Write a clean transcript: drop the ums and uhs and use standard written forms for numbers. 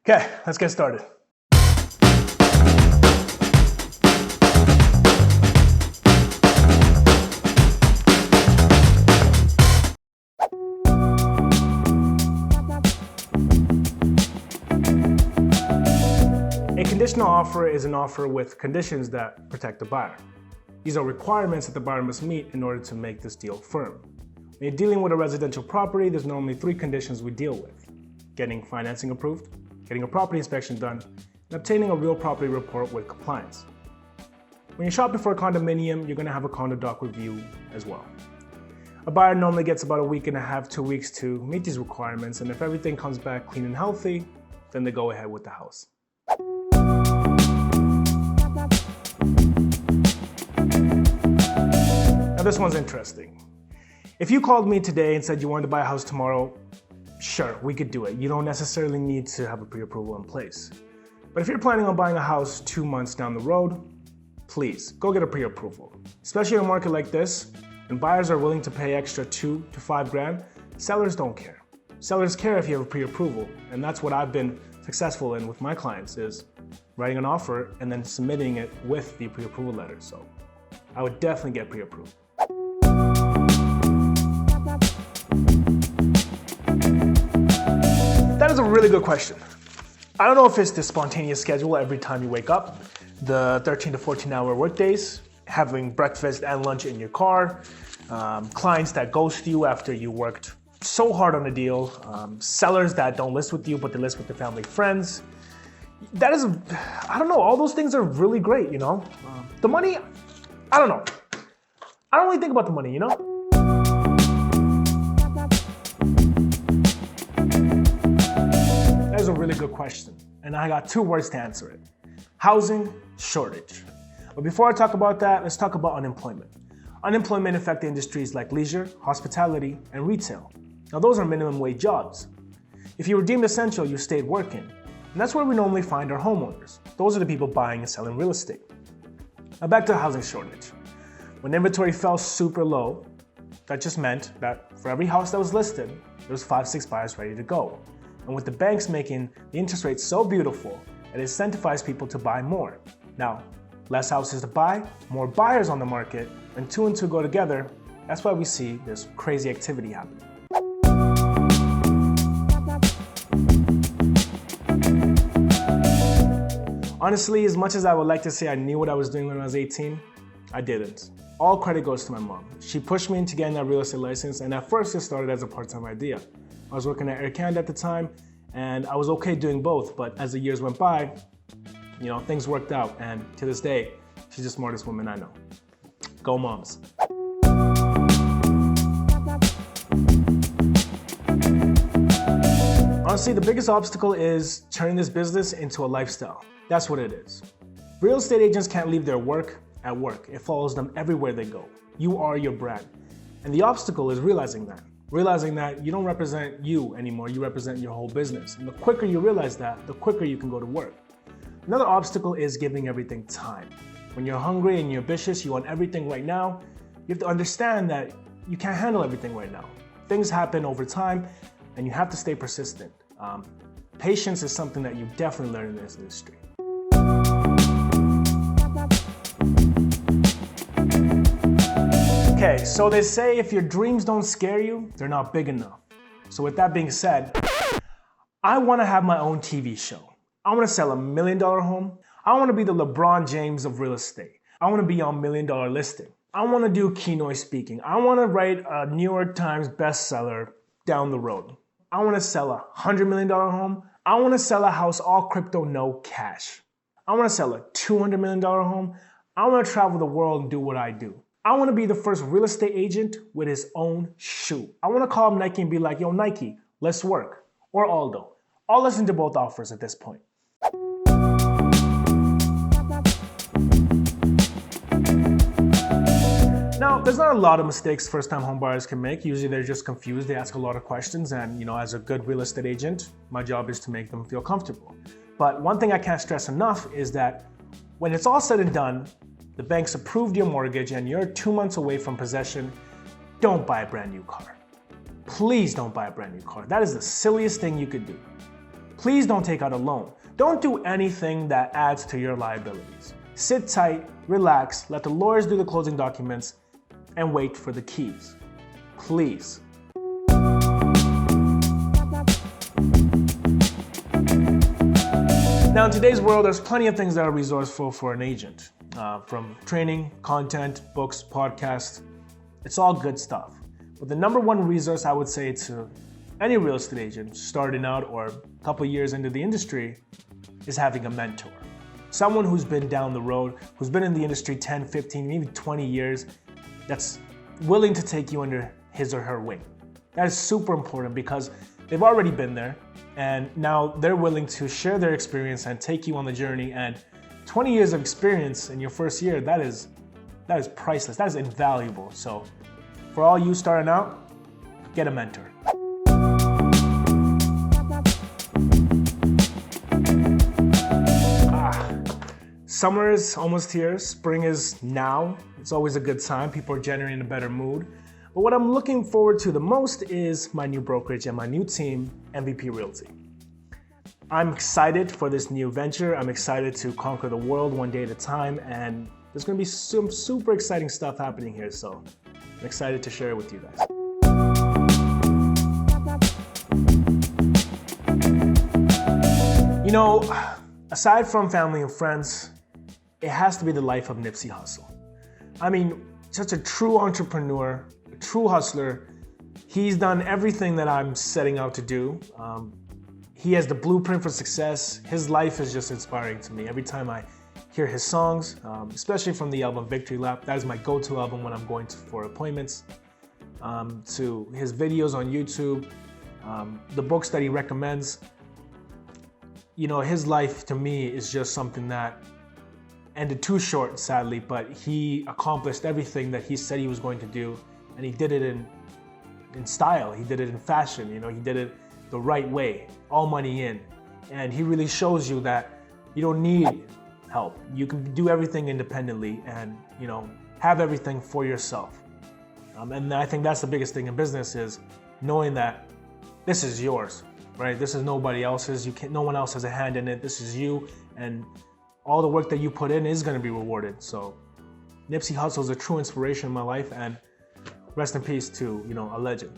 Okay, let's get started. A conditional offer is an offer with conditions that protect the buyer. These are requirements that the buyer must meet in order to make this deal firm. When you're dealing with a residential property, there's normally 3 conditions we deal with: getting financing approved, getting a property inspection done, and obtaining a real property report with compliance. When you're shopping for a condominium, you're going to have a condo doc review as well. A buyer normally gets about a week and a half, 2 weeks to meet these requirements, and if everything comes back clean and healthy, then they go ahead with the house. Now this one's interesting. If you called me today and said you wanted to buy a house tomorrow, sure, we could do it. You don't necessarily need to have a pre-approval in place. But if you're planning on buying a house 2 months down the road, please go get a pre-approval. Especially in a market like this, when buyers are willing to pay extra 2 to 5 grand, sellers don't care. Sellers care if you have a pre-approval, and that's what I've been successful in with my clients, is writing an offer and then submitting it with the pre-approval letter. So I would definitely get pre-approved. That is a really good question. I don't know if it's the spontaneous schedule every time you wake up, the 13 to 14 hour work days, having breakfast and lunch in your car, clients that ghost you after you worked so hard on a deal, sellers that don't list with you but they list with their family friends. That is, I don't know, all those things are really great, you know? The money, I don't know. I don't really think about the money, you know? That is a really good question, and I got 2 words to answer it: housing shortage. But before I talk about that, let's talk about unemployment. Unemployment affects industries like leisure, hospitality, and retail. Now those are minimum wage jobs. If you were deemed essential, you stayed working. And that's where we normally find our homeowners. Those are the people buying and selling real estate. Now back to the housing shortage. When inventory fell super low, that just meant that for every house that was listed, there was 5-6 buyers ready to go. And with the banks making the interest rates so beautiful, it incentivized people to buy more. Now, less houses to buy, more buyers on the market, and 2 and 2 go together. That's why we see this crazy activity happening. Honestly, as much as I would like to say I knew what I was doing when I was 18, I didn't. All credit goes to my mom. She pushed me into getting that real estate license, and at first it started as a part-time idea. I was working at Air Canada at the time, and I was okay doing both, but as the years went by, you know, things worked out, and to this day, she's the smartest woman I know. Go moms. Honestly, the biggest obstacle is turning this business into a lifestyle. That's what it is. Real estate agents can't leave their work at work. It follows them everywhere they go. You are your brand. And the obstacle is realizing that. Realizing that you don't represent you anymore, you represent your whole business. And the quicker you realize that, the quicker you can go to work. Another obstacle is giving everything time. When you're hungry and you're ambitious, you want everything right now, you have to understand that you can't handle everything right now. Things happen over time, and you have to stay persistent. Patience is something that you definitely learn in this industry. Okay, so they say if your dreams don't scare you, they're not big enough. So with that being said, I want to have my own TV show. I want to sell $1 million home. I want to be the LeBron James of real estate. I want to be on $1 million listing. I want to do keynote speaking. I want to write a New York Times bestseller down the road. I want to sell a $100 million home. I want to sell a house all crypto, no cash. I want to sell a $200 million home. I want to travel the world and do what I do. I want to be the first real estate agent with his own shoe. I want to call up Nike and be like, yo, Nike, let's work. Or Aldo. I'll listen to both offers at this point. Now, there's not a lot of mistakes first-time home buyers can make. Usually they're just confused, they ask a lot of questions, and you know, as a good real estate agent, my job is to make them feel comfortable. But one thing I can't stress enough is that when it's all said and done, the bank's approved your mortgage and you're 2 months away from possession, don't buy a brand new car. please don't buy a brand new car. That is the silliest thing you could do. Please don't take out a loan. Don't do anything that adds to your liabilities. Sit tight, relax, let the lawyers do the closing documents, and wait for the keys. Please. Now, in today's world, there's plenty of things that are resourceful for an agent. From training, content, books, podcasts, it's all good stuff. But the number one resource I would say to any real estate agent starting out or a couple years into the industry is having a mentor. Someone who's been down the road, who's been in the industry 10, 15, maybe 20 years, that's willing to take you under his or her wing. That is super important because they've already been there and now they're willing to share their experience and take you on the journey. And 20 years of experience in your first year, that is priceless, that is invaluable. So for all you starting out, get a mentor. Summer is almost here, spring is now. It's always a good time, people are generally in a better mood. But what I'm looking forward to the most is my new brokerage and my new team, MVP Realty. I'm excited for this new venture. I'm excited to conquer the world one day at a time, and there's gonna be some super exciting stuff happening here, so I'm excited to share it with you guys. You know, aside from family and friends, it has to be the life of Nipsey Hussle. I mean, such a true entrepreneur, a true hustler. He's done everything that I'm setting out to do. He has the blueprint for success. His life is just inspiring to me. Every time I hear his songs, especially from the album Victory Lap, that is my go-to album when I'm going for appointments, to his videos on YouTube, the books that he recommends. You know, his life to me is just something that ended too short, sadly, but he accomplished everything that he said he was going to do, and he did it in style. He did it in fashion. You know, he did it the right way, all money in. And he really shows you that you don't need help. You can do everything independently and, you know, have everything for yourself. And I think that's the biggest thing in business is knowing that this is yours, right? This is nobody else's. No one else has a hand in it. This is you, and all the work that you put in is going to be rewarded. So Nipsey Hussle is a true inspiration in my life, and rest in peace to, you know, a legend.